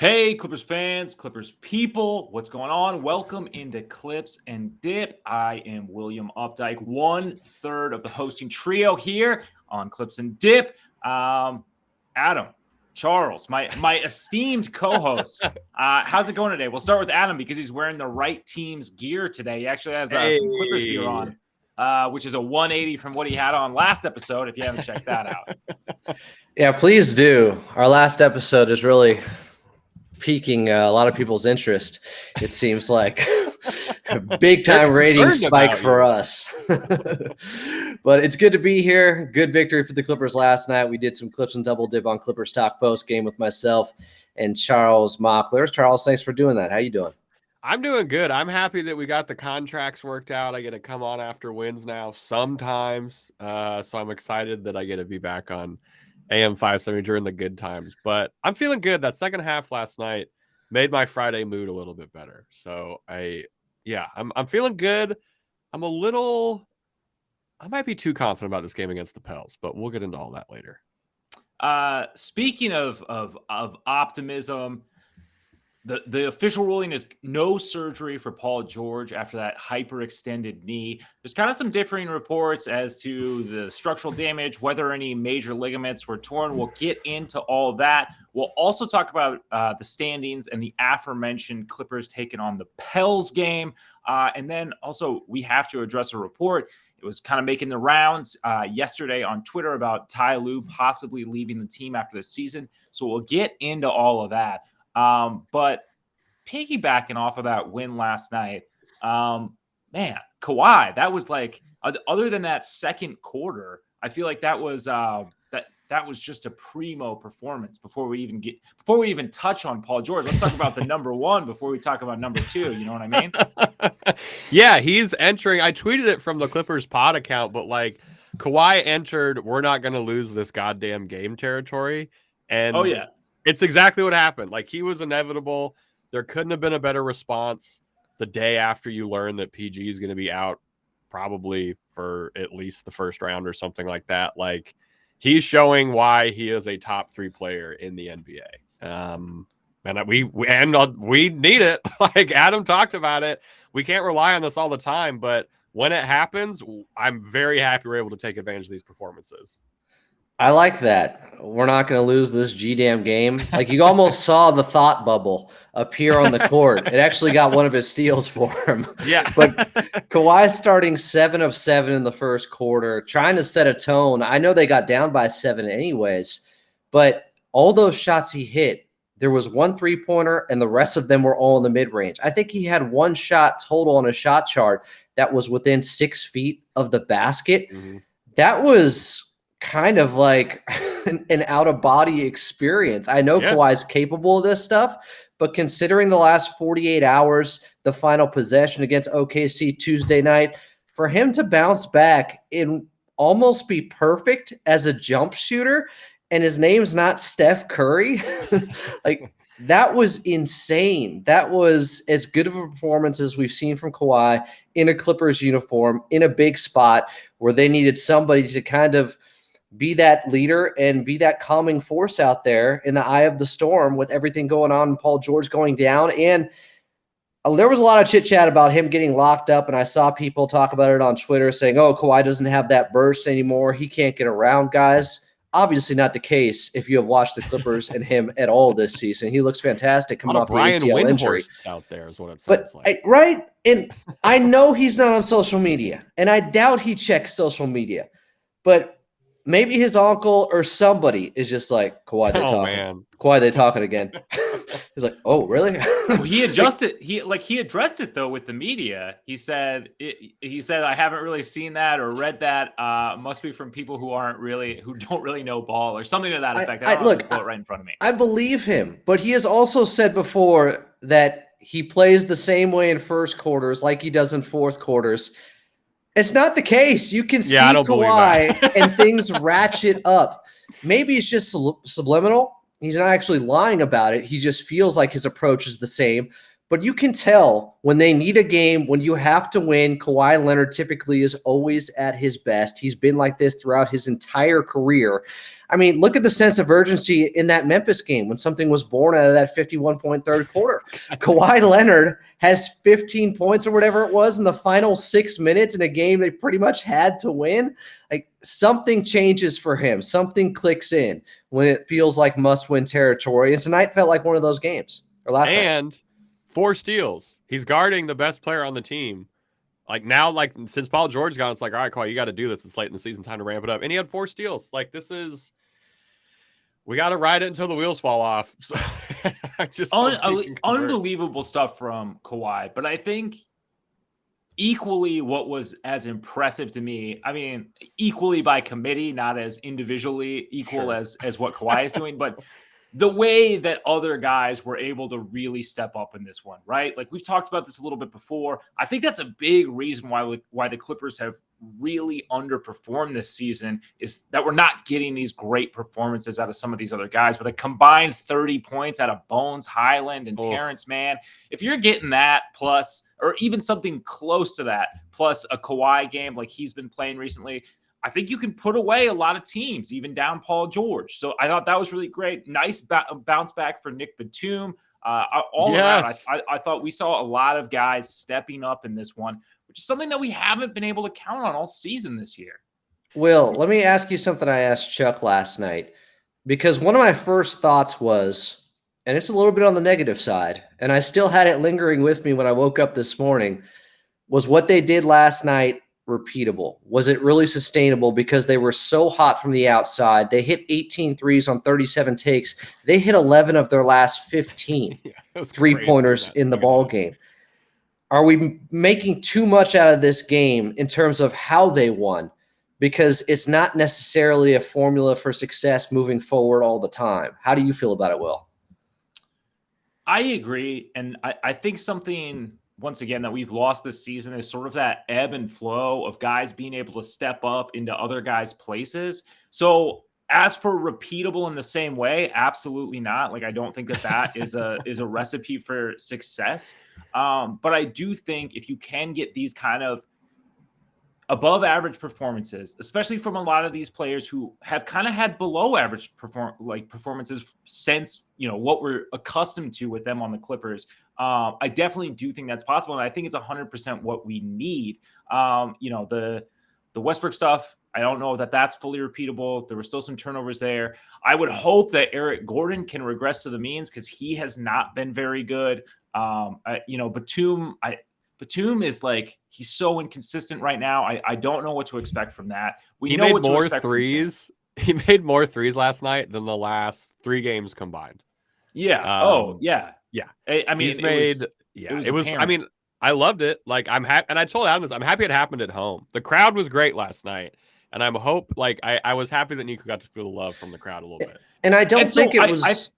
Hey, Clippers fans, Clippers people, what's going on? Welcome into Clips and Dip. I am William Updike, 1/3 of the hosting trio here on Clips and Dip. Adam, Charles, my esteemed co-host. How's it going today? We'll start with Adam because he's wearing the right team's gear today. He actually has some Clippers gear on, which is a 180 from what he had on last episode. If you haven't checked that out, yeah, please do. Our last episode is really piquing a lot of people's interest. It seems like a big time rating spike for us. But it's good to be here. Good victory for the Clippers last night. We did some Clips and Double Dip on Clippers Talk post game with myself and Charles Mockler. Charles, thanks for doing that. How you doing? I'm doing good. I'm happy that we got the contracts worked out. I get to come on after wins now sometimes. So I'm excited that I get to be back on AM 570 during the good times. But I'm feeling good. That second half last night made my Friday mood a little bit better. So I'm feeling good. I might be too confident about this game against the Pels, but we'll get into all that later. Speaking of optimism, the official ruling is no surgery for Paul George after that hyperextended knee. There's kind of some differing reports as to the structural damage, whether any major ligaments were torn. We'll get into all of that. We'll also talk about the standings and the aforementioned Clippers taking on the Pels game. And then also we have to address a report. It was kind of making the rounds yesterday on Twitter about Ty Lue possibly leaving the team after the season. So we'll get into all of that. But piggybacking off of that win last night, man, Kawhi, that was like, other than that second quarter, I feel like that was that was just a primo performance before we even touch on Paul George. Let's talk about the number one before we talk about number two. You know what I mean? Yeah, he's entering. I tweeted it from the Clippers pod account, but like Kawhi entered, we're not going to lose this goddamn game territory. And oh yeah. It's exactly what happened. Like, he was inevitable. There couldn't have been a better response the day after you learn that PG is going to be out probably for at least the first round or something like that. Like, he's showing why he is a top 3 player in the NBA. And we need it. Like Adam talked about it. We can't rely on this all the time, but when it happens, I'm very happy we're able to take advantage of these performances. I like that. We're not going to lose this G-damn game. Like, you almost saw the thought bubble appear on the court. It actually got one of his steals for him. Yeah. But Kawhi starting 7 of 7 in the first quarter, trying to set a tone. I know they got down by 7 anyways, but all those shots he hit, there was one three-pointer and the rest of them were all in the mid-range. I think he had one shot total on a shot chart that was within 6 feet of the basket. Mm-hmm. That was kind of like an out-of-body experience. I know Kawhi's capable of this stuff, but considering the last 48 hours, the final possession against OKC Tuesday night, for him to bounce back and almost be perfect as a jump shooter, and his name's not Steph Curry, like, that was insane. That was as good of a performance as we've seen from Kawhi in a Clippers uniform, in a big spot where they needed somebody to kind of be that leader and be that calming force out there in the eye of the storm with everything going on and Paul George going down. And there was a lot of chit chat about him getting locked up. And I saw people talk about it on Twitter saying, oh, Kawhi doesn't have that burst anymore. He can't get around guys. Obviously not the case if you have watched the Clippers and him at all this season. He looks fantastic coming off the ACL injury. Out there is what it sounds like. Right? And I know he's not on social media, and I doubt he checks social media. But maybe his uncle or somebody is just like, Kawhi, they talking. Man. Kawhi, they talking again. He's like, oh, really? Well, he adjusted. He addressed it though with the media. He said, I haven't really seen that or read that. Must be from people who don't really know ball or something to that effect. I don't have the quote right in front of me. I believe him, but he has also said before that he plays the same way in first quarters like he does in fourth quarters. It's not the case. You can see Kawhi and things ratchet up. Maybe it's just subliminal. He's not actually lying about it. He just feels like his approach is the same. But you can tell when they need a game, when you have to win, Kawhi Leonard typically is always at his best. He's been like this throughout his entire career. I mean, look at the sense of urgency in that Memphis game when something was born out of that 51-point third quarter. Kawhi Leonard has 15 points or whatever it was in the final 6 minutes in a game they pretty much had to win. Like, something changes for him. Something clicks in when it feels like must-win territory. And tonight felt like one of those games. Or last night. And 4 steals. He's guarding the best player on the team. Like now, like since Paul George gone, it's like, all right, Kawhi, you got to do this. It's late in the season, time to ramp it up. And he had 4 steals. Like this is, we got to ride it until the wheels fall off. So just unbelievable stuff from Kawhi. But I think equally what was as impressive to me, I mean, equally by committee, not as individually equal as what Kawhi is doing, but the way that other guys were able to really step up in this one, right? Like we've talked about this a little bit before. I think that's a big reason why the Clippers have really underperformed this season is that we're not getting these great performances out of some of these other guys, but a combined 30 points out of Bones Highland and Terrence Mann. If you're getting that plus, or even something close to that, plus a Kawhi game like he's been playing recently, I think you can put away a lot of teams, even down Paul George. So I thought that was really great. Nice bounce back for Nick Batum. All around, I thought we saw a lot of guys stepping up in this one, which is something that we haven't been able to count on all season this year. Will, let me ask you something I asked Chuck last night, because one of my first thoughts was, and it's a little bit on the negative side, and I still had it lingering with me when I woke up this morning, was what they did last night repeatable? Was it really sustainable? Because they were so hot from the outside. They hit 18 threes on 37 takes. They hit 11 of their last 15 three-pointers in the ball game. Are we making too much out of this game in terms of how they won? Because it's not necessarily a formula for success moving forward all the time. How do you feel about it, Will? I agree. And I think something, once again, that we've lost this season is sort of that ebb and flow of guys being able to step up into other guys' places. So as for repeatable in the same way, absolutely not. Like, I don't think that is a recipe for success. But I do think if you can get these kind of above average performances, especially from a lot of these players who have kind of had below average performances since, what we're accustomed to with them on the Clippers. I definitely do think that's possible. And I think it's 100% what we need. The Westbrook stuff, I don't know that that's fully repeatable. There were still some turnovers there. I would hope that Eric Gordon can regress to the means because he has not been very good. Batum is like, he's so inconsistent right now. I don't know what to expect from that. He made more threes. He made more threes last night than the last 3 games combined. Yeah. Yeah. I mean, he's made. It was. I mean, I loved it. Like I'm happy, and I told Adam this. I'm happy it happened at home. The crowd was great last night, and I was happy that Nico got to feel the love from the crowd a little bit. And I don't think it was.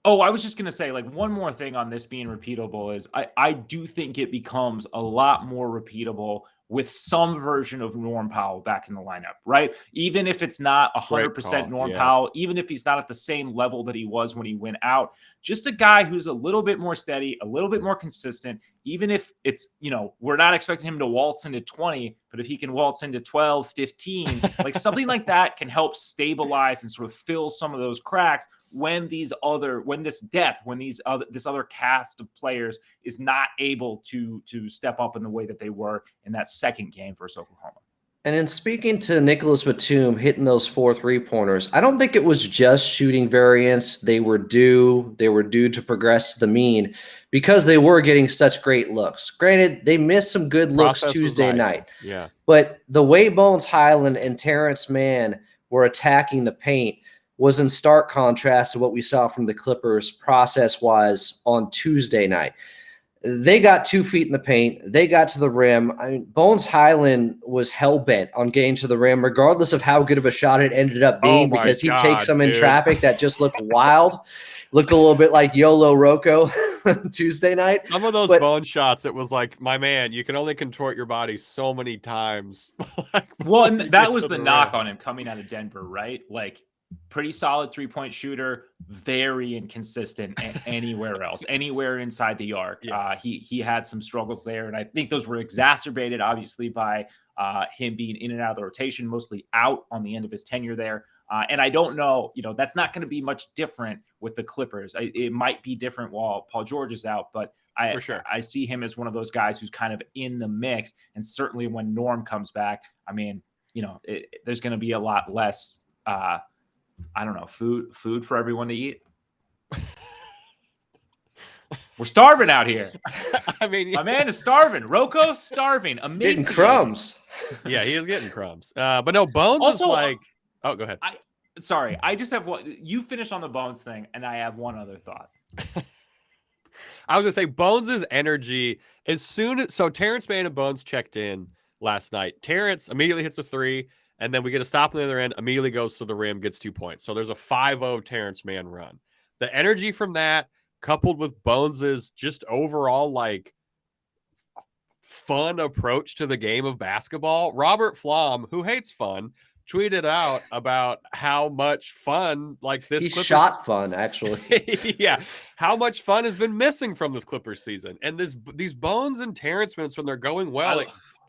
I was just going to say, like, one more thing on this being repeatable is I do think it becomes a lot more repeatable with some version of Norm Powell back in the lineup, right? Even if it's not 100% Norm Powell, even if he's not at the same level that he was when he went out, just a guy who's a little bit more steady, a little bit more consistent, even if it's, we're not expecting him to waltz into 20, but if he can waltz into 12, 15, like something like that can help stabilize and sort of fill some of those cracks when this other cast of players is not able to step up in the way that they were in that second game versus Oklahoma. And in speaking to Nicholas Batum hitting those 4 3-pointers, I don't think it was just shooting variance. They were due to progress to the mean because they were getting such great looks. Granted, they missed some good looks Tuesday night. Yeah. But the way Bones Highland and Terrence Mann were attacking the paint was in stark contrast to what we saw from the Clippers process-wise on Tuesday night. They got 2 feet in the paint. They got to the rim. I mean, Bones Highland was hell-bent on getting to the rim, regardless of how good of a shot it ended up being, because he'd take some in traffic that just looked wild. Looked a little bit like Yolo Rocco Tuesday night. Some of those Bones shots, it was like, my man, you can only contort your body so many times. Well, and that was the knock on him coming out of Denver, right? Like, pretty solid 3-point shooter, very inconsistent anywhere else, anywhere inside the arc. Yeah. He had some struggles there, and I think those were exacerbated, obviously, by him being in and out of the rotation, mostly out on the end of his tenure there. And I don't know, that's not going to be much different with the Clippers. It might be different while Paul George is out, but For sure. I see him as one of those guys who's kind of in the mix. And certainly when Norm comes back, I mean, there's going to be a lot less, I don't know, food for everyone to eat. We're starving out here. I mean, my man is starving. Rocco starving. Amazing. Getting crumbs. Yeah, he is getting crumbs. But no, Bones Also, is like. Oh, go ahead. Sorry, I just have one. You finish on the Bones thing, and I have one other thought. I was gonna say Bones' energy so Terrence Mann and Bones checked in last night. Terrence immediately hits a 3, and then we get a stop on the other end, immediately goes to the rim, gets 2 points. So there's a 5-0 Terrence Mann run. The energy from that, coupled with Bones's just overall like fun approach to the game of basketball. Robert Flom, who hates fun, tweeted out about how much fun like this. He Clippers... shot fun, actually. Yeah, how much fun has been missing from this Clippers season, and these Bones and Terrence minutes when they're going well,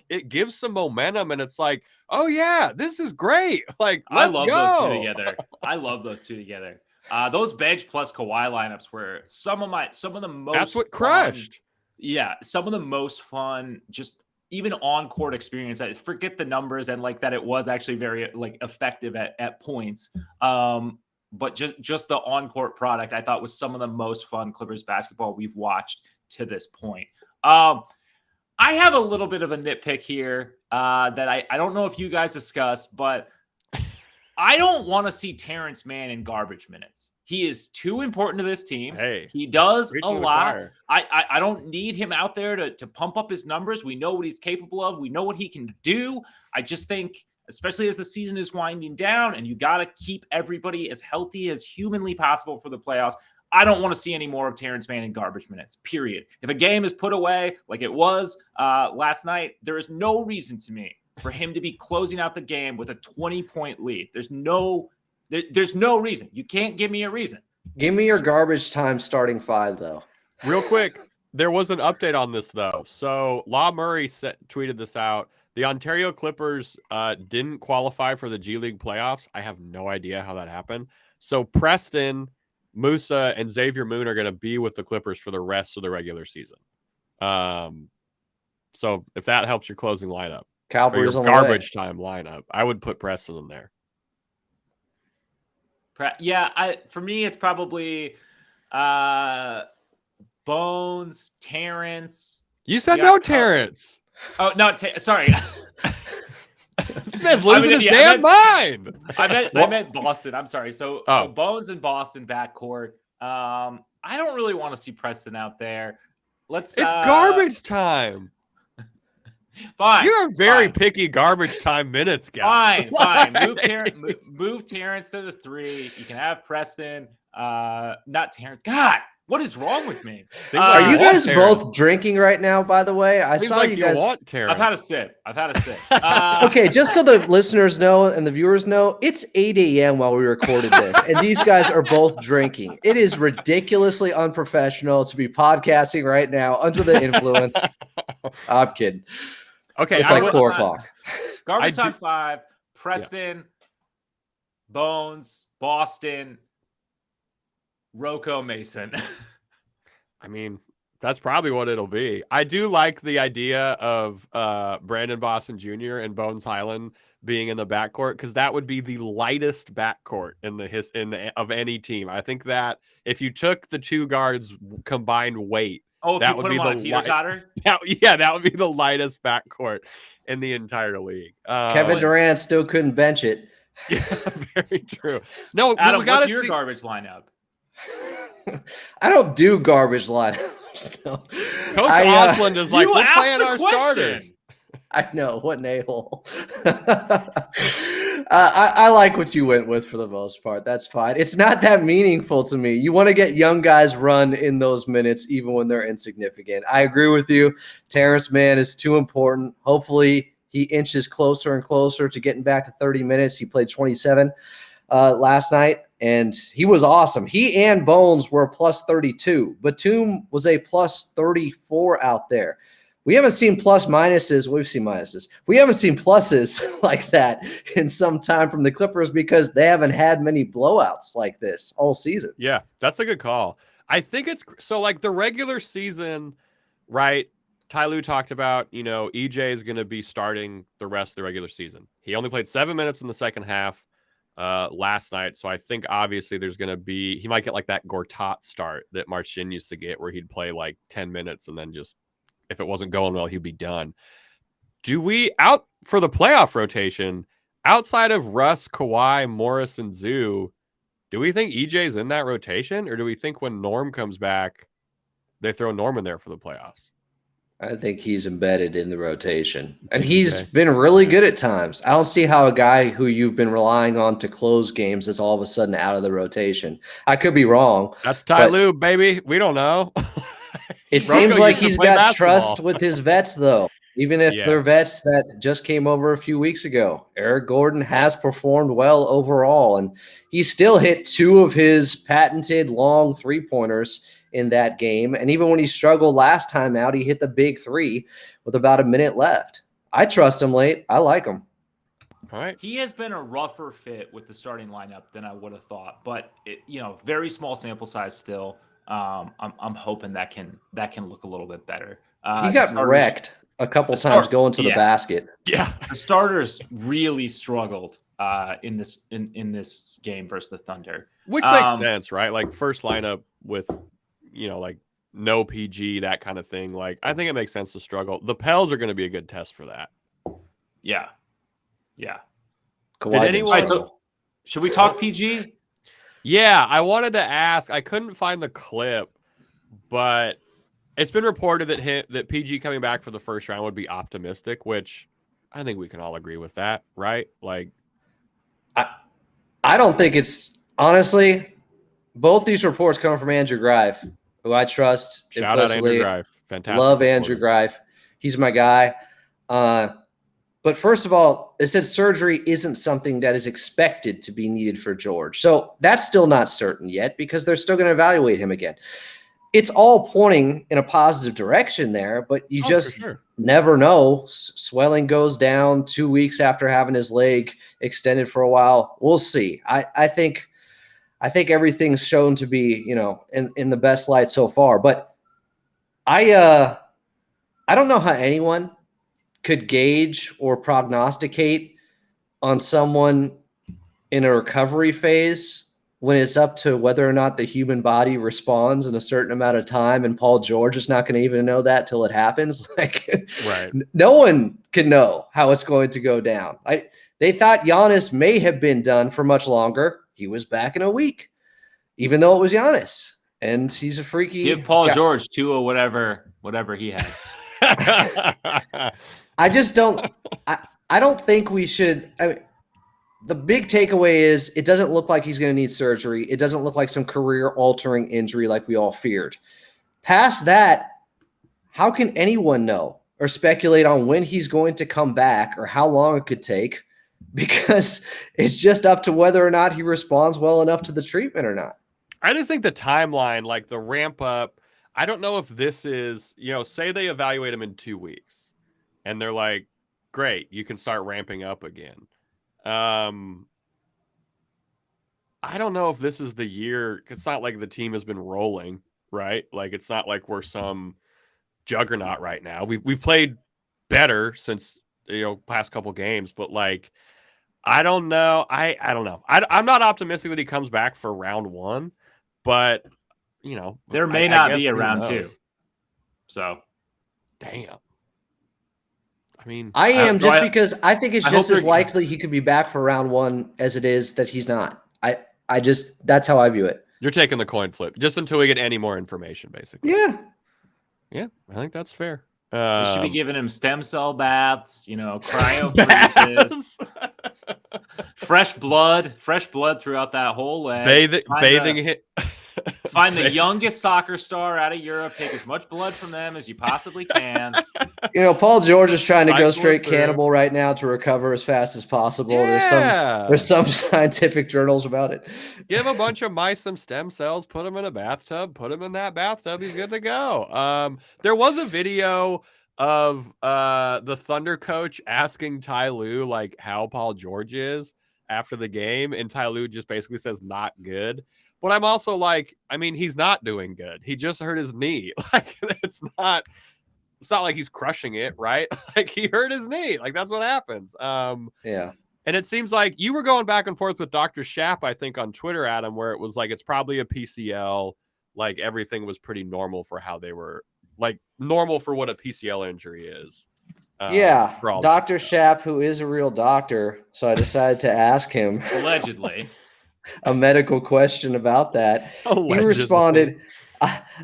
it gives some momentum, and it's like, oh yeah, this is great. Like, let's I love go. those two together. I love those two together. Those bench plus Kawhi lineups were some of the most. That's what fun, crushed. Yeah, some of the most fun, just even on court experience. I forget the numbers and like that it was actually very like effective at points. But just the on court product I thought was some of the most fun Clippers basketball we've watched to this point. I have a little bit of a nitpick here that I don't know if you guys discussed, but I don't want to see Terrence Mann in garbage minutes. He is too important to this team. Hey, he does a lot. Choir. I don't need him out there to pump up his numbers. We know what he's capable of. We know what he can do. I just think, especially as the season is winding down and you got to keep everybody as healthy as humanly possible for the playoffs, I don't want to see any more of Terrence Mann in garbage minutes, period. If a game is put away like it was last night, there is no reason to me for him to be closing out the game with a 20-point lead. There's no reason. You can't give me a reason. Give me your garbage time starting 5, though. Real quick, there was an update on this, though. So Law Murray tweeted this out. The Ontario Clippers didn't qualify for the G League playoffs. I have no idea how that happened. So Preston, Musa, and Xavier Moon are going to be with the Clippers for the rest of the regular season. So if that helps your closing lineup, Cowboys or your garbage time lineup, I would put Preston in there. Yeah, for me, it's probably Bones, Terrence. You said no Terrence. Oh, no, sorry. This man's losing his damn mind. I meant Boston. I'm sorry. So Bones and Boston backcourt. I don't really want to see Preston out there. It's garbage time. Fine. You're a very picky garbage time minutes guy. Fine. Move Terrence to the 3. You can have Preston. Not Terrence. God, what is wrong with me? Are you guys both drinking right now, by the way? I saw you guys. I've had a sip. Okay, just so the listeners know and the viewers know, it's 8 a.m. while we recorded this, and these guys are both drinking. It is ridiculously unprofessional to be podcasting right now under the influence. I'm kidding. Okay, it's like 4 o'clock. Garbage time 5. Preston, Bones, Boston, Rocco, Mason. I mean, that's probably what it'll be. I do like the idea of Brandon Boston Jr. and Bones Highland being in the backcourt, because that would be the lightest backcourt of any team. I think that if you took the 2 guards combined weight, that would be the teeter-totter? That would be the lightest backcourt in the entire league. Kevin Durant still couldn't bench it. Yeah, very true. No, Adam, what's your garbage lineup? I don't do garbage lineups. No. Coach Osland is like, we're playing our starters. I know, what an a-hole. I like what you went with for the most part. That's fine. It's not that meaningful to me. You want to get young guys run in those minutes, even when they're insignificant. I agree with you. Terrence Mann is too important. Hopefully, he inches closer and closer to getting back to 30 minutes. He played 27. last night, and he was awesome. He and Bones were plus 32. Batum was a plus 34 out there. We haven't seen plus minuses. We've seen minuses. We haven't seen pluses like that in some time from the Clippers because they haven't had many blowouts like this all season. Yeah, that's a good call. I think it's so like the regular season, right? Ty Lue talked about, EJ is going to be starting the rest of the regular season. He only played 7 minutes in the second half last night. So I think obviously he might get like that Gortat start that Marcin used to get where he'd play like 10 minutes and then just, if it wasn't going well, he'd be done. Do we out for the playoff rotation outside of Russ, Kawhi, Morris, and Zoo? Do we think EJ's in that rotation, or do we think when Norm comes back, they throw Norm in there for the playoffs? I think he's embedded in the rotation, and he's been really good at times. I don't see how a guy who you've been relying on to close games is all of a sudden out of the rotation. I could be wrong. That's Ty Lue, baby. We don't know. It seems like he's got trust with his vets, though, even if they're vets that just came over a few weeks ago. Eric Gordon has performed well overall, and he still hit 2 of his patented long three-pointers in that game. And even when he struggled last time out, he hit the big 3 with about a minute left. I trust him late. I like him. All right. He has been a rougher fit with the starting lineup than I would have thought, but very small sample size still. I'm hoping that can look a little bit better. He got wrecked a couple times going to the basket. Yeah, the starters really struggled in this game versus the Thunder, which makes sense, right? Like first lineup with like no PG, that kind of thing. Like I think it makes sense to struggle. The Pels are going to be a good test for that. Yeah. Did anyone? So should we talk PG? Yeah, I wanted to ask. I couldn't find the clip, but it's been reported that PG coming back for the first round would be optimistic, which I think we can all agree with that, right? Like, I don't think it's honestly. Both these reports come from Andrew Grive, who I trust. Shout out Andrew Grive, fantastic. Love Andrew Grive. He's my guy. But first of all, it said surgery isn't something that is expected to be needed for George. So that's still not certain yet because they're still going to evaluate him again. It's all pointing in a positive direction there, but you just never know. Swelling goes down 2 weeks after having his leg extended for a while. We'll see. I think everything's shown to be, in the best light so far. But I don't know how anyone could gauge or prognosticate on someone in a recovery phase when it's up to whether or not the human body responds in a certain amount of time. And Paul George is not going to even know that till it happens. Right. No one can know how it's going to go down. They thought Giannis may have been done for much longer. He was back in a week, even though it was Giannis. And he's a freaky. Give Paul George 2 or whatever he had. I just don't. I don't think we should. The big takeaway is it doesn't look like he's going to need surgery. It doesn't look like some career-altering injury like we all feared. Past that, how can anyone know or speculate on when he's going to come back or how long it could take? Because it's just up to whether or not he responds well enough to the treatment or not. I just think the timeline, like the ramp up, I don't know if this is, say they evaluate him in 2 weeks and they're like, great, you can start ramping up again. I don't know if this is the year. It's not like the team has been rolling, right? Like it's not like we're some juggernaut right now. We've played better since past couple games, but like I don't know. I don't know. I'm not optimistic that he comes back for round 1, but there may not be a round 2. So, damn. I mean, I am because I think it's just as likely he could be back for round 1 as it is that he's not. I just that's how I view it. You're taking the coin flip just until we get any more information, basically. Yeah, I think that's fair. We should be giving him stem cell baths, cryo freezes, fresh blood throughout that whole leg. Bathing him. Find the youngest soccer star out of Europe. Take as much blood from them as you possibly can. Paul George is trying to go Cycle straight through. cannibal right now to recover as fast as possible. Yeah. There's some scientific journals about it. Give a bunch of mice some stem cells, put them in a bathtub, put him in that bathtub, he's good to go. There was a video of the Thunder coach asking Ty Lue like how Paul George is after the game, and Ty Lue just basically says not good. But I'm also like, I mean, he's not doing good. He just hurt his knee. Like it's not like he's crushing it, right? Like he hurt his knee. Like that's what happens. Yeah. And it seems like you were going back and forth with Dr. Shapp, I think, on Twitter, Adam, where it was like it's probably a PCL. Like everything was pretty normal for how they were, like normal for what a PCL injury is. Yeah, Dr. Shapp, who is a real doctor. So I decided to ask him Allegedly a medical question about that. Allegedly. He responded,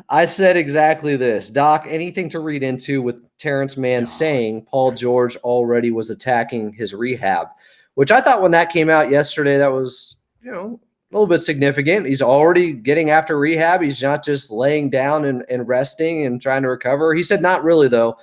I said exactly this. Doc, anything to read into with Terrence Mann saying Paul George already was attacking his rehab, which I thought when that came out yesterday, that was, a little bit significant. He's already getting after rehab. He's not just laying down and resting and trying to recover. He said, not really, though.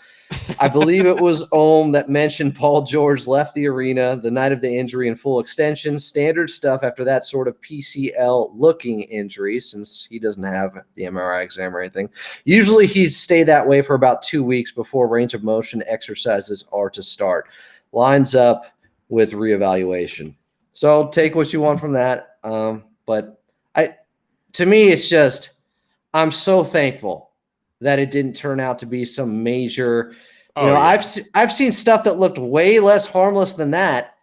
I believe it was Ohm that mentioned Paul George left the arena the night of the injury in full extension. Standard stuff after that sort of PCL-looking injury, since he doesn't have the MRI exam or anything. Usually he'd stay that way for about 2 weeks before range of motion exercises are to start. Lines up with reevaluation. So take what you want from that. But to me, it's just I'm so thankful that it didn't turn out to be some major, I've seen stuff that looked way less harmless than that.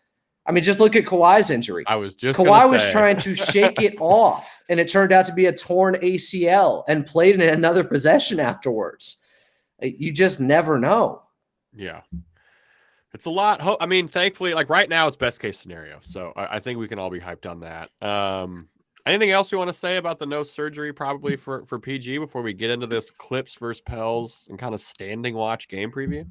I mean, just look at Kawhi's injury. Kawhi was trying to shake it off, and it turned out to be a torn ACL and played in another possession afterwards. You just never know. Yeah. It's a lot. I mean, thankfully, like right now, it's best case scenario. So I think we can all be hyped on that. Anything else you want to say about the no surgery probably for PG before we get into this Clips versus Pels and kind of standing watch game preview?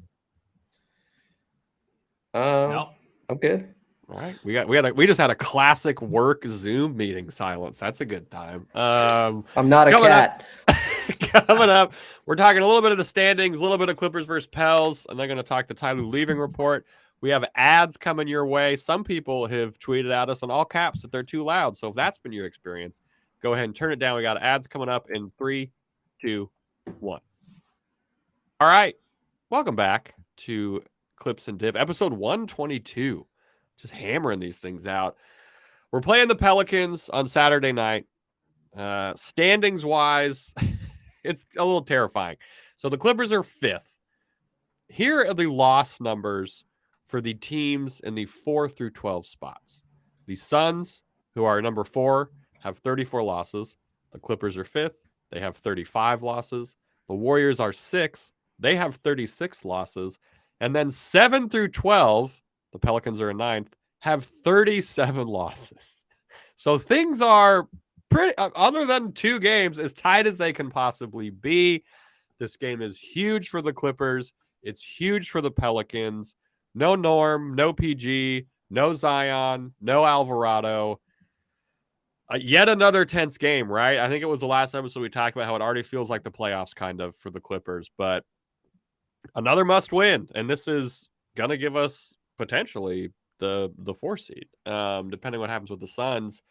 No. I'm good. All right. We just had a classic work Zoom meeting silence. That's a good time. I'm not a cat. Coming up, we're talking a little bit of the standings, a little bit of Clippers versus Pels, and they're going to talk the Ty Lue leaving report. We have ads coming your way. Some people have tweeted at us in all caps that they're too loud. So if that's been your experience, go ahead and turn it down. We got ads coming up in 3, 2, 1. All right. Welcome back to Clips and Dip, episode 122. Just hammering these things out. We're playing the Pelicans on Saturday night. Standings wise, it's a little terrifying. So the Clippers are 5th. Here are the loss numbers for the teams in the 4 through 12 spots. The Suns, who are number 4, have 34 losses. The Clippers are 5th. They have 35 losses. The Warriors are 6th. They have 36 losses. And then 7 through 12, the Pelicans are in 9th, have 37 losses. So things are pretty, other than 2 games, as tight as they can possibly be. This game is huge for the Clippers. It's huge for the Pelicans. No Norm, no PG, no Zion, no Alvarado. Yet another tense game, right? I think it was the last episode we talked about how it already feels like the playoffs kind of for the Clippers, but another must win. And this is going to give us potentially the 4 seed, depending on what happens with the Suns.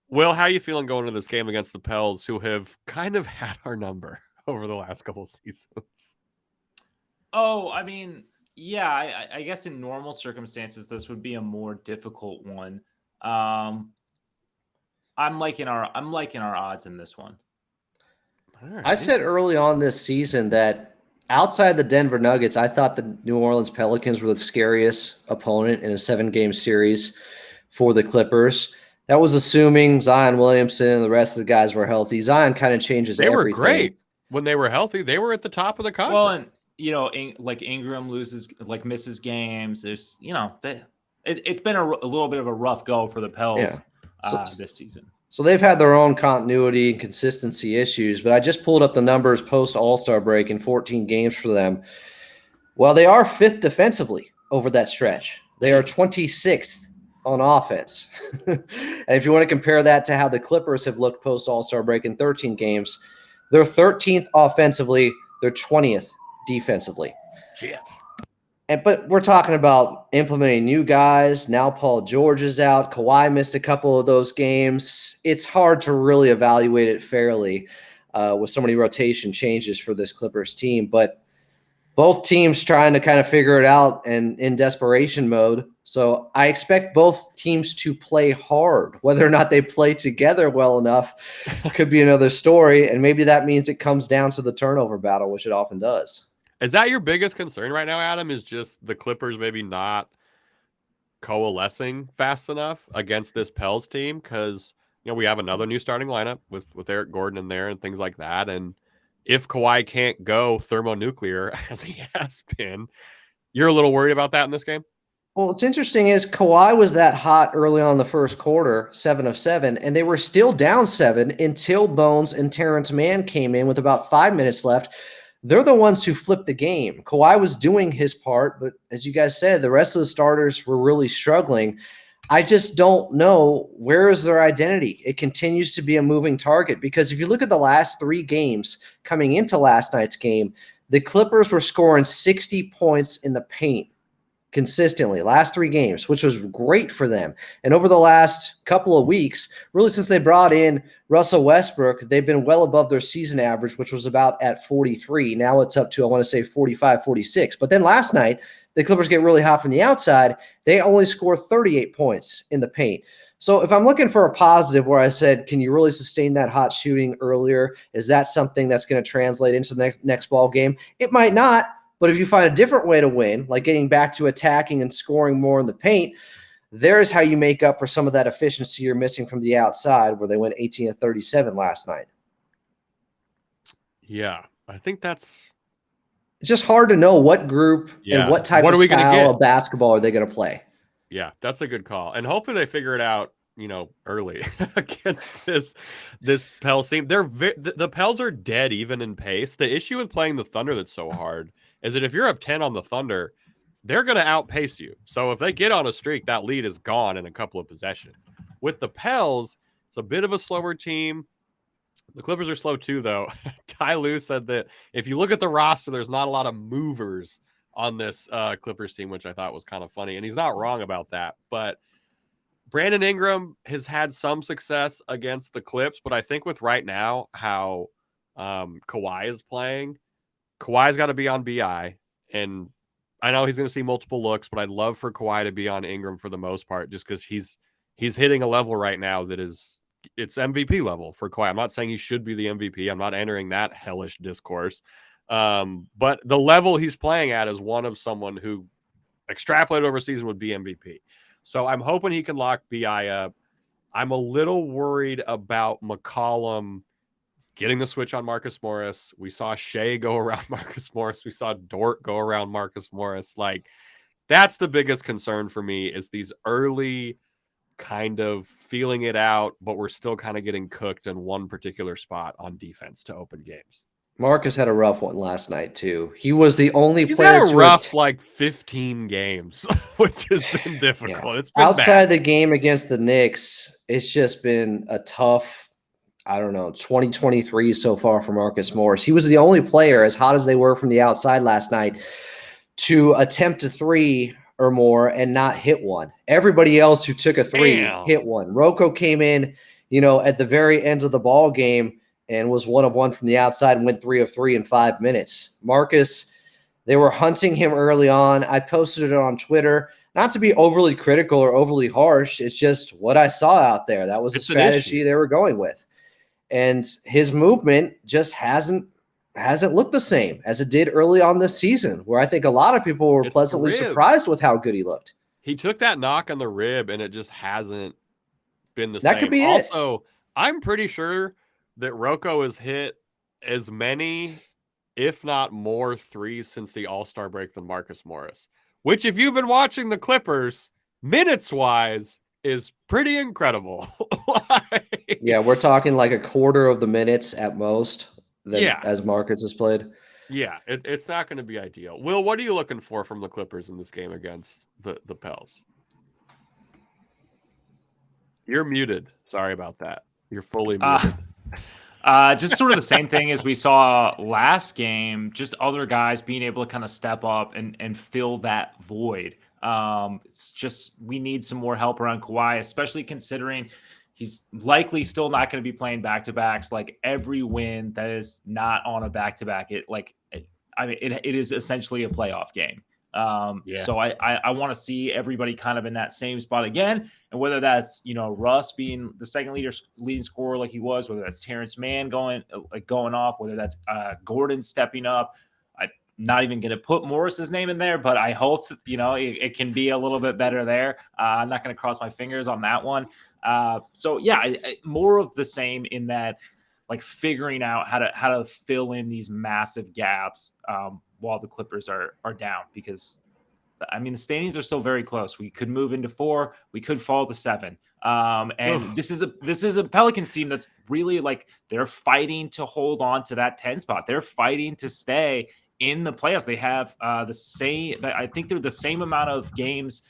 Will, how are you feeling going into this game against the Pels, who have kind of had our number over the last couple seasons? Oh, I mean, yeah, I guess in normal circumstances, this would be a more difficult one. I'm liking our odds in this one. Right. I said early on this season that outside the Denver Nuggets, I thought the New Orleans Pelicans were the scariest opponent in a 7-game series for the Clippers. That was assuming Zion Williamson and the rest of the guys were healthy. Zion kind of changes everything. They were great when they were healthy. They were at the top of the conference. Well, and Ingram misses games. There's, it's been a little bit of a rough go for the Pels this season. So they've had their own continuity and consistency issues, but I just pulled up the numbers post All-Star break in 14 games for them. Well, they are 5th defensively over that stretch. They are 26th on offense. And if you want to compare that to how the Clippers have looked post All-Star break in 13 games, they're 13th offensively, they're 20th defensively. Shit. But we're talking about implementing new guys. Now Paul George is out. Kawhi missed a couple of those games. It's hard to really evaluate it fairly with so many rotation changes for this Clippers team. But both teams trying to kind of figure it out and in desperation mode. So I expect both teams to play hard. Whether or not they play together well enough could be another story. And maybe that means it comes down to the turnover battle, which it often does. Is that your biggest concern right now, Adam? Is just the Clippers maybe not coalescing fast enough against this Pels team? Because, you know, we have another new starting lineup with Eric Gordon in there and things like that. And if Kawhi can't go thermonuclear as he has been, you're a little worried about that in this game? Well, what's interesting is Kawhi was that hot early on in the first quarter, 7 of 7, and they were still down 7 until Bones and Terrence Mann came in with about 5 minutes left. They're the ones who flipped the game. Kawhi was doing his part, but as you guys said, the rest of the starters were really struggling. I just don't know, where is their identity? It continues to be a moving target because if you look at the last 3 games coming into last night's game, the Clippers were scoring 60 points in the paint consistently last 3 games, which was great for them. And over the last couple of weeks, really since they brought in Russell Westbrook, they've been well above their season average, which was about at 43. Now it's up to, I want to say 45, 46. But then last night, the Clippers get really hot from the outside. They only score 38 points in the paint. So if I'm looking for a positive where I said, can you really sustain that hot shooting earlier? Is that something that's going to translate into the next ball game? It might not. But if you find a different way to win, like getting back to attacking and scoring more in the paint, there's how you make up for some of that efficiency you're missing from the outside where they went 18 of 37 last night. Yeah, I think it's just hard to know what group and what type of style of basketball are they going to play. Yeah, that's a good call. And hopefully they figure it out, you know, early against this Pels team. The Pels are dead even in pace. The issue with playing the Thunder that's so hard is that if you're up 10 on the Thunder, they're going to outpace you. So if they get on a streak, that lead is gone in a couple of possessions. With the Pels, it's a bit of a slower team. The Clippers are slow too, though. Ty Lue said that if you look at the roster, there's not a lot of movers on this Clippers team, which I thought was kind of funny. And he's not wrong about that. But Brandon Ingram has had some success against the Clips, but I think with right now how Kawhi is playing, Kawhi's got to be on BI, and I know he's going to see multiple looks, but I'd love for Kawhi to be on Ingram for the most part, just because he's hitting a level right now that it's MVP level for Kawhi. I'm not saying he should be the MVP. I'm not entering that hellish discourse, but the level he's playing at is one of someone who extrapolated over season would be MVP. So I'm hoping he can lock BI up. I'm a little worried about McCollum getting the switch on Marcus Morris. We saw Shea go around Marcus Morris. We saw Dort go around Marcus Morris. Like, that's the biggest concern for me is these early kind of feeling it out, but we're still kind of getting cooked in one particular spot on defense to open games. Marcus had a rough one last night, too. He was the only He's player had a rough, 15 games, which has been difficult. Yeah. It's been outside bad. the game against the Knicks, it's just been a tough 2023 so far for Marcus Morris. He was the only player, as hot as they were from the outside last night, to attempt a 3 or more and not hit one. Everybody else who took a 3 hit one. Rocco came in, at the very end of the ball game and was 1 of 1 from the outside and went 3 of 3 in 5 minutes. Marcus, they were hunting him early on. I posted it on Twitter, not to be overly critical or overly harsh. It's just what I saw out there. That was the strategy they were going with. And his movement just hasn't looked the same as it did early on this season, where I think a lot of people were pleasantly surprised with how good he looked. He took that knock on the rib, and it just hasn't been the same. That could be also, I'm pretty sure that Rocco has hit as many, if not more, 3s since the All-Star break than Marcus Morris, which, if you've been watching the Clippers, minutes-wise, is pretty incredible. Yeah, we're talking like a quarter of the minutes at most as Marcus has played. Yeah, it's not going to be ideal. Will, what are you looking for from the Clippers in this game against the Pels? You're muted. Sorry about that. You're fully muted. Just sort of the same thing as we saw last game, just other guys being able to kind of step up and fill that void. It's just we need some more help around Kawhi, especially considering he's likely still not going to be playing back-to-backs. Like every win that is not on a back-to-back, it is essentially a playoff game. So I want to see everybody kind of in that same spot again. And whether that's, Russ being the second leading scorer like he was, whether that's Terrence Mann going off, whether that's Gordon stepping up. I'm not even going to put Morris's name in there, but I hope, it can be a little bit better there. I'm not going to cross my fingers on that one. More of the same in that, like figuring out how to fill in these massive gaps while the Clippers are down, because the standings are still very close. We could move into 4, we could fall to 7. This is a Pelicans team that's really like they're fighting to hold on to that 10 spot. They're fighting to stay in the playoffs. They have the same. I think they're the same amount of games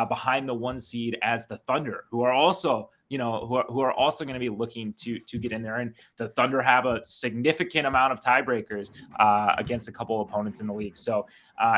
behind the 1 seed as the Thunder, who are also who are also going to be looking to get in there. And the Thunder have a significant amount of tiebreakers against a couple opponents in the league. So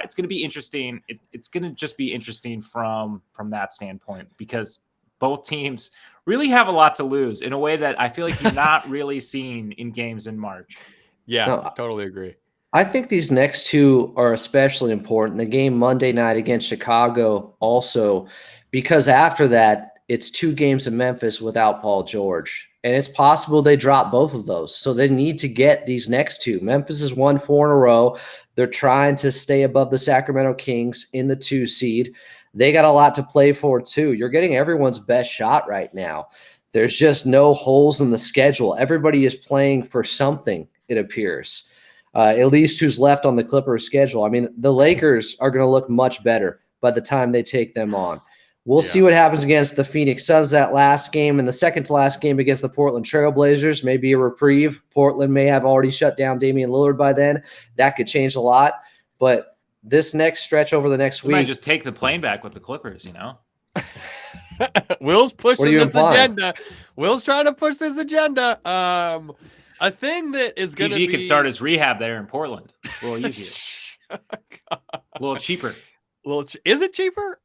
it's going to be interesting. It's going to just be interesting from that standpoint, because both teams really have a lot to lose in a way that I feel like you're not really seeing in games in March. Yeah, no, totally agree. I think these next 2 are especially important. The game Monday night against Chicago also, because after that, it's 2 games in Memphis without Paul George. And it's possible they drop both of those. So they need to get these next 2. Memphis has won 4 in a row. They're trying to stay above the Sacramento Kings in the 2 seed. They got a lot to play for too. You're getting everyone's best shot right now. There's just no holes in the schedule. Everybody is playing for something, it appears. At least who's left on the Clippers schedule. The Lakers are going to look much better by the time they take them on. We'll see what happens against the Phoenix Suns that last game, and the second to last game against the Portland Trailblazers may be a reprieve. Portland may have already shut down Damian Lillard by then. That could change a lot. But this next stretch over the next week, might just take the plane back with the Clippers, Will's pushing this agenda. Will's trying to push this agenda. A thing that is going to be... PG could start his rehab there in Portland. A little easier. A little cheaper. Is it cheaper?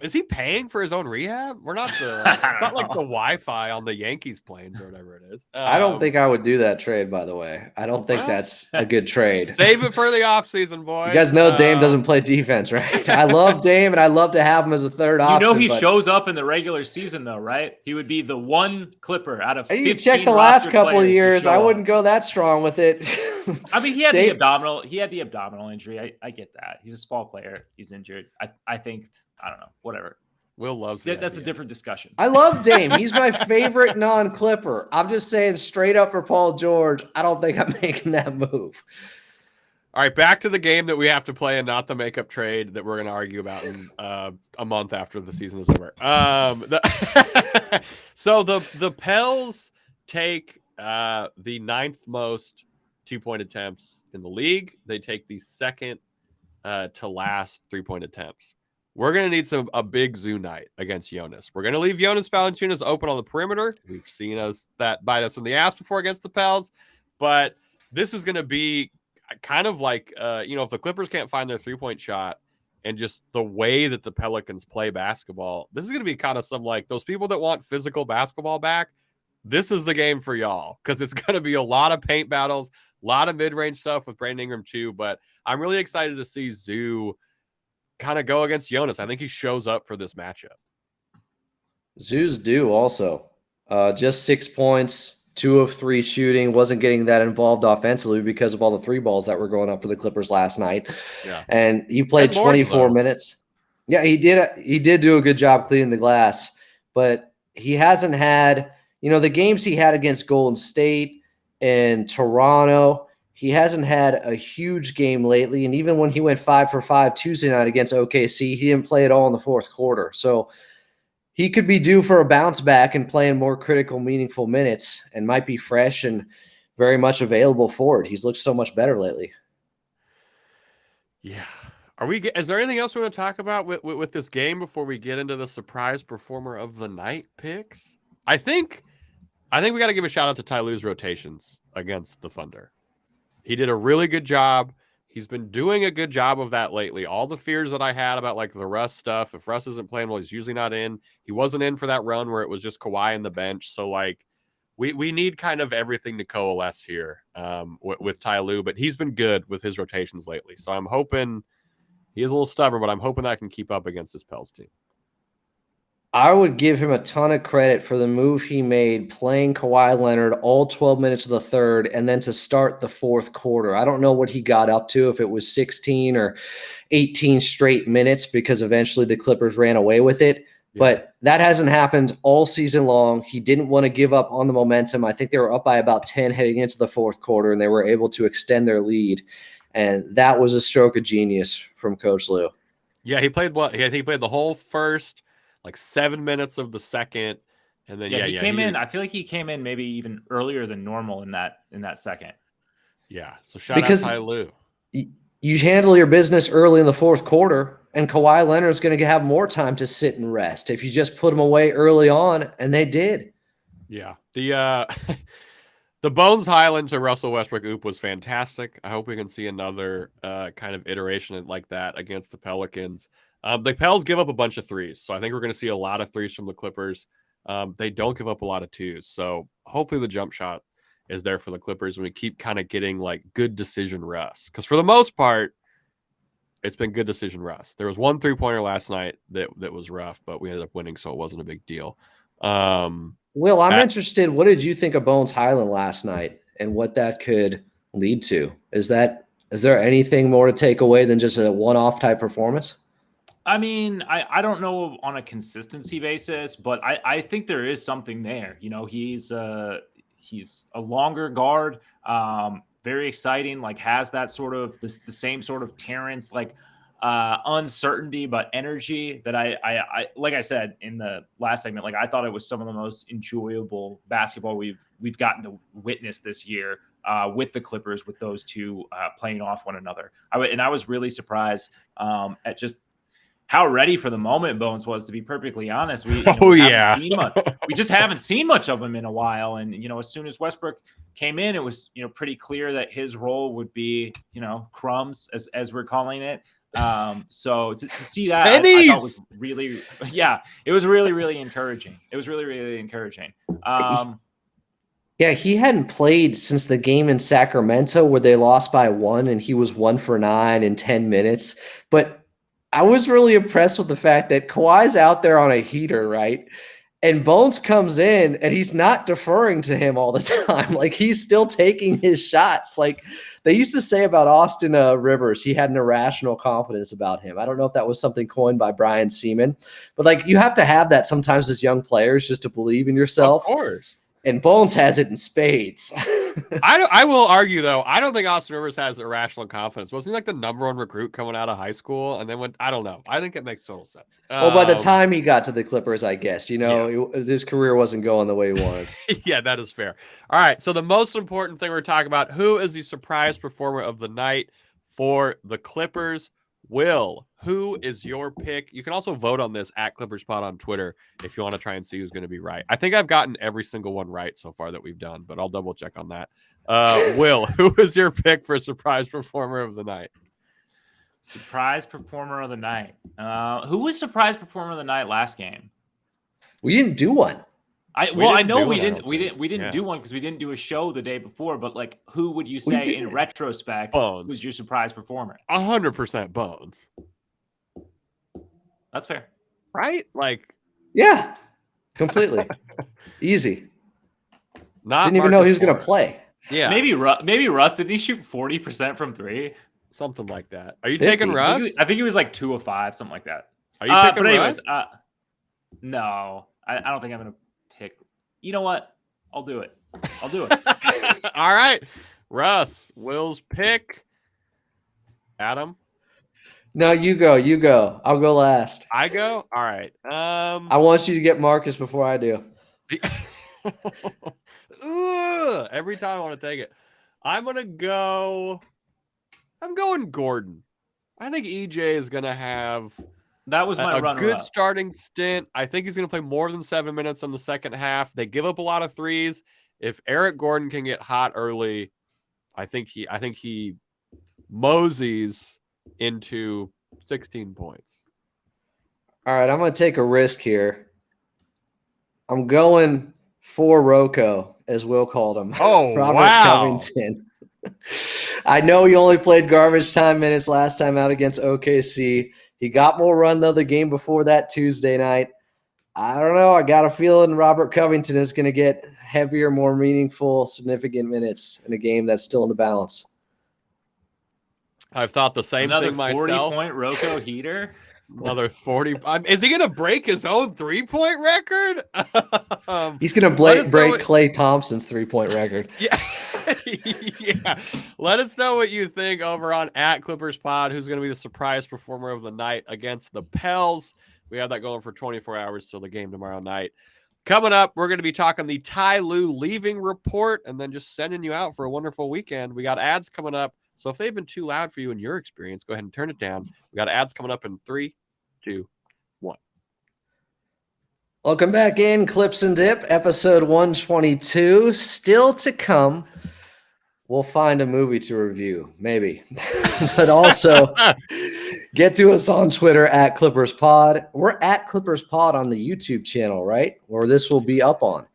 Is he paying for his own rehab? We're not the. It's not like the Wi-Fi on the Yankees planes or whatever it is. I don't think I would do that trade. By the way, I don't think that's a good trade. Save it for the offseason, boys. You guys know Dame doesn't play defense, right? I love Dame, and I love to have him as a third option. He shows up in the regular season, though, right? He would be the one Clipper out of 15 you check the last couple of years. I wouldn't go that strong with it. He had the abdominal. He had the abdominal injury. I get that. He's a small player. He's injured. I think, I don't know, whatever. Will loves that's a different discussion. I love Dame. He's my favorite non-Clipper. I'm just saying straight up for Paul George, I don't think I'm making that move. All right, back to the game that we have to play and not the makeup trade that we're going to argue about in a month after the season is over. So the Pels take the 9th most 2-point attempts in the league. They take the second to last 3-point attempts. We're going to need a big zoo night against Jonas. We're going to leave Jonas Valanciunas open on the perimeter. We've seen that bite us in the ass before against the Pels, but this is going to be kind of like, if the Clippers can't find their 3-point shot and just the way that the Pelicans play basketball, this is going to be kind of some, like, those people that want physical basketball back. This is the game for y'all, because it's going to be a lot of paint battles, a lot of mid-range stuff with Brandon Ingram too, but I'm really excited to see Zoo kind of go against Jonas. I think he shows up for this matchup. Zoo's due also. Just 6 points, 2 of 3 shooting. Wasn't getting that involved offensively because of all the 3 balls that were going up for the Clippers last night. Yeah. And he played 24 minutes. Yeah, he did. He did do a good job cleaning the glass, but he hasn't had, the games he had against Golden State and Toronto, he hasn't had a huge game lately. And even when he went 5 for 5 Tuesday night against OKC, he didn't play at all in the fourth quarter. So he could be due for a bounce back and playing more critical, meaningful minutes, and might be fresh and very much available for it. He's looked so much better lately. Yeah. Is there anything else we want to talk about with this game before we get into the surprise performer of the night picks? I think we got to give a shout out to Ty Lue's rotations against the Thunder. He did a really good job. He's been doing a good job of that lately. All the fears that I had about like the Russ stuff, if Russ isn't playing well, he's usually not in. He wasn't in for that run where it was just Kawhi in the bench. So like we need kind of everything to coalesce here with Ty Lue, but he's been good with his rotations lately. So I'm hoping he is a little stubborn, but I'm hoping I can keep up against this Pels team. I would give him a ton of credit for the move he made playing Kawhi Leonard all 12 minutes of the third and then to start the fourth quarter. I don't know what he got up to, if it was 16 or 18 straight minutes, because eventually the Clippers ran away with it. Yeah. But that hasn't happened all season long. He didn't want to give up on the momentum. I think they were up by about 10 heading into the fourth quarter, and they were able to extend their lead. And that was a stroke of genius from Coach Lue. Yeah, he played well. He played the whole first, like 7 minutes of the second, and then he came in. I feel like he came in maybe even earlier than normal in that second. Yeah, so shout out Ty Lue. You handle your business early in the fourth quarter, and Kawhi Leonard's going to have more time to sit and rest if you just put him away early on, and they did. Yeah, the Bones Highland to Russell Westbrook oop was fantastic. I hope we can see another kind of iteration like that against the Pelicans. The Pels give up a bunch of threes, so I think we're going to see a lot of threes from the Clippers. They don't give up a lot of twos, so hopefully the jump shot is there for the Clippers, and we keep kind of getting like good decision Russ. Because for the most part, it's been good decision Russ. There was one 3-pointer last night that was rough, but we ended up winning, so it wasn't a big deal. Will, I'm interested. What did you think of Bones Highland last night and what that could lead to? Is there anything more to take away than just a one-off type performance? I mean, I don't know on a consistency basis, but I think there is something there. You know, he's a longer guard, very exciting, like has that sort of the same sort of Terrence, like uncertainty but energy that I like I said in the last segment, like I thought it was some of the most enjoyable basketball we've gotten to witness this year with the Clippers, with those two playing off one another. I was really surprised at just how ready for the moment Bones was, to be perfectly honest. We just haven't seen much of him in a while. And, you know, as soon as Westbrook came in, it was, you know, pretty clear that his role would be, you know, crumbs as we're calling it. So to see that, I thought was really, it was really, really encouraging. It was really, really encouraging. Yeah, he hadn't played since the game in Sacramento where they lost by 1 and he was 1 for 9 in 10 minutes. But I was really impressed with the fact that Kawhi's out there on a heater, right? And Bones comes in and he's not deferring to him all the time. Like, he's still taking his shots. Like they used to say about Austin Rivers, he had an irrational confidence about him. I don't know if that was something coined by Brian Seaman, but like you have to have that sometimes as young players just to believe in yourself. Of course. And Bones has it in spades. I will argue, though, I don't think Austin Rivers has irrational confidence. Wasn't he like the #1 recruit coming out of high school? And then I don't know. I think it makes total sense. Well, by the time he got to the Clippers, I guess, you know, his career wasn't going the way he wanted. Yeah, that is fair. All right. So the most important thing we're talking about, who is the surprise performer of the night for the Clippers? Will, who is your pick? You can also vote on this at ClippersPod on Twitter if you want to try and see who's going to be right. I think I've gotten every single one right so far that we've done, but I'll double check on that. Will, who is your pick for surprise performer of the night? Surprise performer of the night. Who was surprise performer of the night last game? We didn't do one. I know we didn't do one because we didn't do a show the day before, but like, who would you say in retrospect was your surprise performer? 100% Bones. That's fair. Right? Like, yeah, completely. Easy. Didn't even know he was going to play. Yeah. Maybe Russ, didn't he shoot 40% from 3? Something like that. Are you taking Russ? I think he was like 2 of 5, something like that. Are you picking Russ? No, I don't think I'm going to pick. You know what? I'll do it. All right. Russ, Will's pick. Adam? No, you go. I'll go last. I go? All right. I want you to get Marcus before I do. Every time I want to take it. I'm going Gordon. I think EJ is going to have That was my a runner good up. starting stint. I think he's going to play more than 7 minutes in the second half. They give up a lot of threes. If Eric Gordon can get hot early, I think he moseys into 16 points. All right, I'm going to take a risk here. I'm going for Rocco, as Will called him. Oh, Robert wow. Covington. I know he only played garbage time minutes last time out against OKC. He got more run, though, the game before that Tuesday night. I don't know. I got a feeling Robert Covington is going to get heavier, more meaningful, significant minutes in a game that's still in the balance. I've thought the same Another thing myself. 40-point Rocco heater. Another 40. Is he going to break his own 3-point record? He's going to break Klay Thompson's 3-point record. Yeah. Yeah. Let us know what you think over on @ClippersPod, who's going to be the surprise performer of the night against the Pels. We have that going for 24 hours till the game tomorrow night. Coming up, we're going to be talking the Ty Lue leaving report and then just sending you out for a wonderful weekend. We got ads coming up. So if they've been too loud for you in your experience, go ahead and turn it down. We got ads coming up in 3, 2, 1. Welcome back in Clips and Dip, episode 122. Still to come. We'll find a movie to review, maybe. But also, get to us on Twitter @ClippersPod. We're @ClippersPod on the YouTube channel, right? Or this will be up on.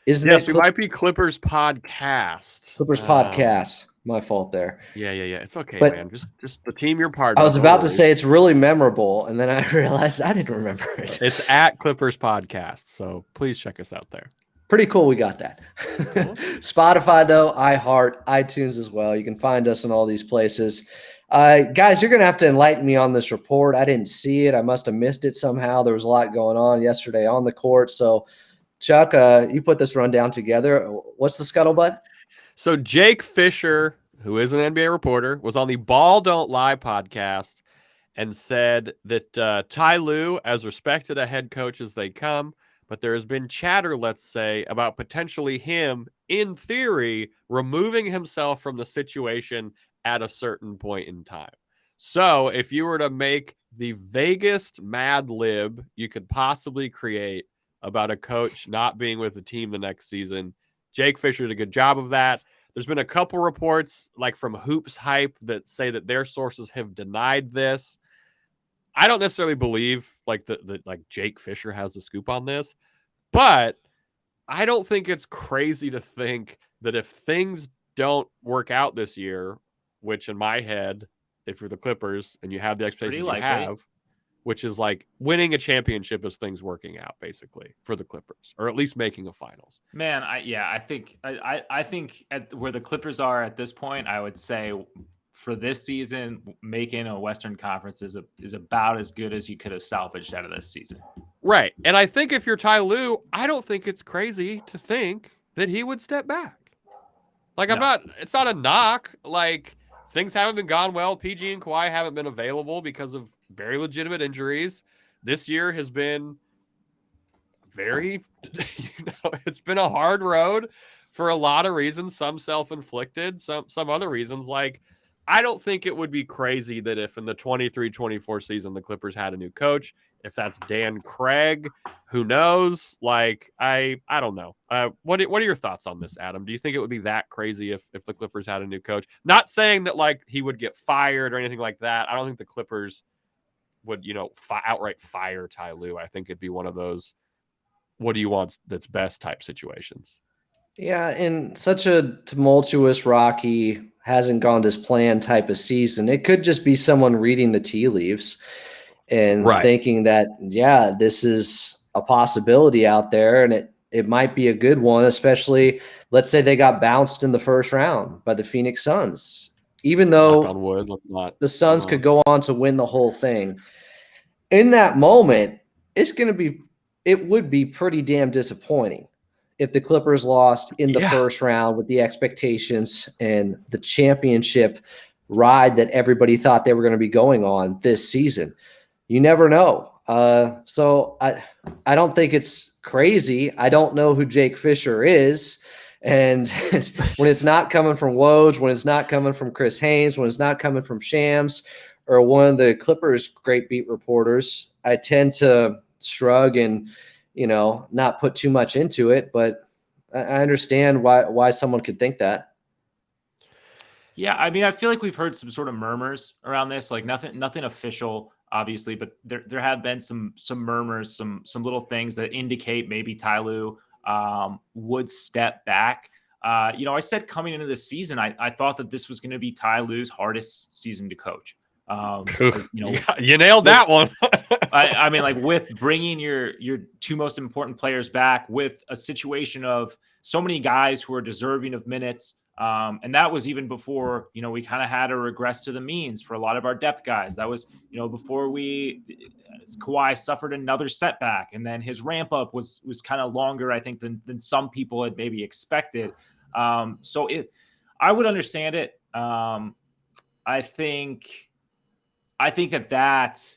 Yes, we might be Clippers Podcast. Clippers Podcast. My fault there. Yeah. It's okay, but man. Just the team you're part of. I was about to say it's really memorable, and then I realized I didn't remember it. It's @Clippers Podcast, so please check us out there. Pretty cool. We got that. Cool. Spotify, though, iHeart, iTunes as well. You can find us in all these places. Guys, you're going to have to enlighten me on this report. I didn't see it. I must have missed it somehow. There was a lot going on yesterday on the court. So, Chuck, you put this rundown together. What's the scuttlebutt? So Jake Fisher, who is an NBA reporter, was on the Ball Don't Lie podcast and said that Ty Lue, as respected a head coach as they come, but there has been chatter, let's say, about potentially him, in theory, removing himself from the situation at a certain point in time. So if you were to make the vaguest Mad Lib you could possibly create about a coach not being with the team the next season, Jake Fisher did a good job of that. There's been a couple reports, like from Hoops Hype, that say that their sources have denied this. I don't necessarily believe like Jake Fisher has the scoop on this, but I don't think it's crazy to think that if things don't work out this year, which in my head, if you're the Clippers and you have the expectations you have, which is like winning a championship is things working out basically for the Clippers, or at least making a finals. Man, I think at where the Clippers are at this point, I would say for this season, making a Western Conference is about as good as you could have salvaged out of this season. Right. And I think if you're Ty Lue, I don't think it's crazy to think that he would step back. Like, it's not a knock. Like, things haven't been gone well. PG and Kawhi haven't been available because of very legitimate injuries. This year has been very, it's been a hard road for a lot of reasons, some self-inflicted, some other reasons. Like, I don't think it would be crazy that if in the 23-24 season the Clippers had a new coach, if that's Dan Craig, who knows? Like, I don't know. What are your thoughts on this, Adam? Do you think it would be that crazy if the Clippers had a new coach? Not saying that like he would get fired or anything like that. I don't think the Clippers would, outright fire Ty Lue. I think it'd be one of those, what do you want that's best type situations. Yeah, in such a tumultuous, rocky, hasn't gone as planned type of season, it could just be someone reading the tea leaves and thinking that, yeah, this is a possibility out there, and it might be a good one, especially, let's say they got bounced in the first round by the Phoenix Suns. Even though on wood, the Suns could go on to win the whole thing. In that moment, it would be pretty damn disappointing if the Clippers lost in the first round with the expectations and the championship ride that everybody thought they were going to be going on this season. You never know. So I don't think it's crazy. I don't know who Jake Fisher is. And when it's not coming from Woj, when it's not coming from Chris Haynes, when it's not coming from Shams or one of the Clippers great beat reporters, I tend to shrug and, not put too much into it, but I understand why someone could think that. Yeah, I mean, I feel like we've heard some sort of murmurs around this, like nothing official, obviously, but there have been some murmurs, some little things that indicate maybe Ty Lue would step back. I said coming into this season, I thought that this was going to be Ty Lue's hardest season to coach. You nailed that one. I mean, like with bringing your two most important players back, with a situation of so many guys who are deserving of minutes. And that was even before, we kind of had to regress to the means for a lot of our depth guys. That was, before Kawhi suffered another setback, and then his ramp up was kind of longer, I think, than some people had maybe expected. I would understand it. I think that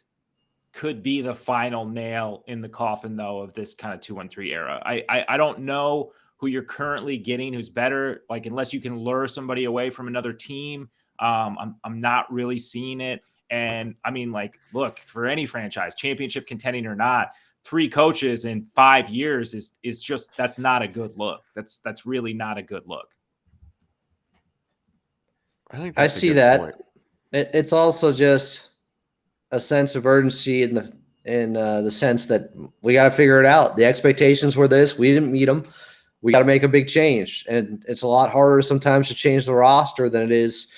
could be the final nail in the coffin, though, of this kind of 2-1-3 era. I don't know who you're currently getting who's better, like unless you can lure somebody away from another team. I'm not really seeing it. And I mean, like, look, for any franchise, championship contending or not, 3 coaches in 5 years is just, that's not a good look. That's really not a good look. I see that. It's also just a sense of urgency in the sense that we got to figure it out. The expectations were this, we didn't meet them. We got to make a big change. And it's a lot harder sometimes to change the roster than it is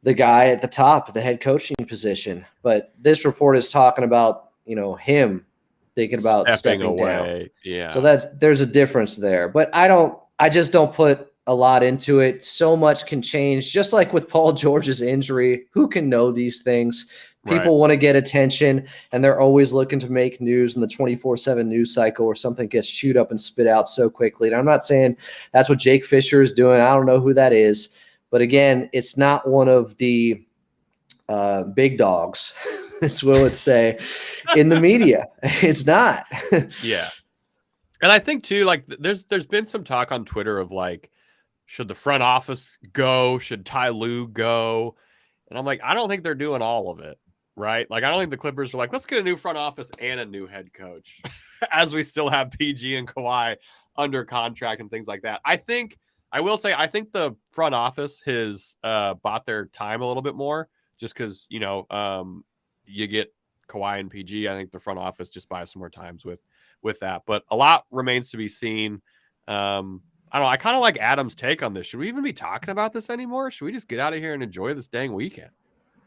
the guy at the top of the head coaching position. But this report is talking about, him thinking about stepping away. Down. Yeah. So there's a difference there. But I just don't put a lot into it. So much can change. Just like with Paul George's injury, who can know these things? People want to get attention, and they're always looking to make news in the 24/7 news cycle, or something gets chewed up and spit out so quickly. And I'm not saying that's what Jake Fisher is doing. I don't know who that is. But again, it's not one of the big dogs, as Will would say, in the media. It's not. Yeah. And I think, too, like there's been some talk on Twitter of like, should the front office go? Should Ty Lue go? And I'm like, I don't think they're doing all of it. Right? Like, I don't think the Clippers are like, let's get a new front office and a new head coach as we still have PG and Kawhi under contract and things like that. I think the front office has bought their time a little bit more just because, you get Kawhi and PG. I think the front office just buys some more times with that. But a lot remains to be seen. I don't know. I kind of like Adam's take on this. Should we even be talking about this anymore? Should we just get out of here and enjoy this dang weekend?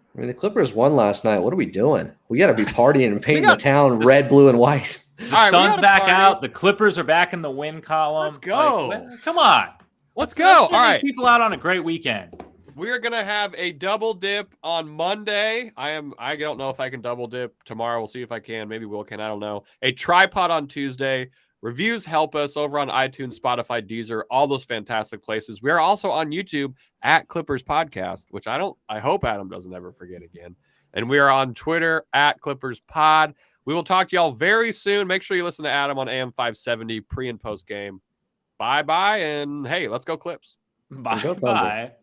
I mean, the Clippers won last night. What are we doing? We got to be partying and painting the town red, blue, and white. The sun's back out. The Clippers are back in the win column. Let's go. Like, come on. Let's go. All right. People out on a great weekend. We are going to have a double dip on Monday. I don't know if I can double dip tomorrow. We'll see if I can. Maybe Will can. I don't know. A tripod on Tuesday. Reviews help us over on iTunes, Spotify, Deezer, all those fantastic places. We are also on YouTube at Clippers Podcast, which I hope Adam doesn't ever forget again. And we are on Twitter at Clippers Pod. We will talk to y'all very soon. Make sure you listen to Adam on AM 570 pre and post game. Bye-bye. And hey, let's go Clips. Bye-bye.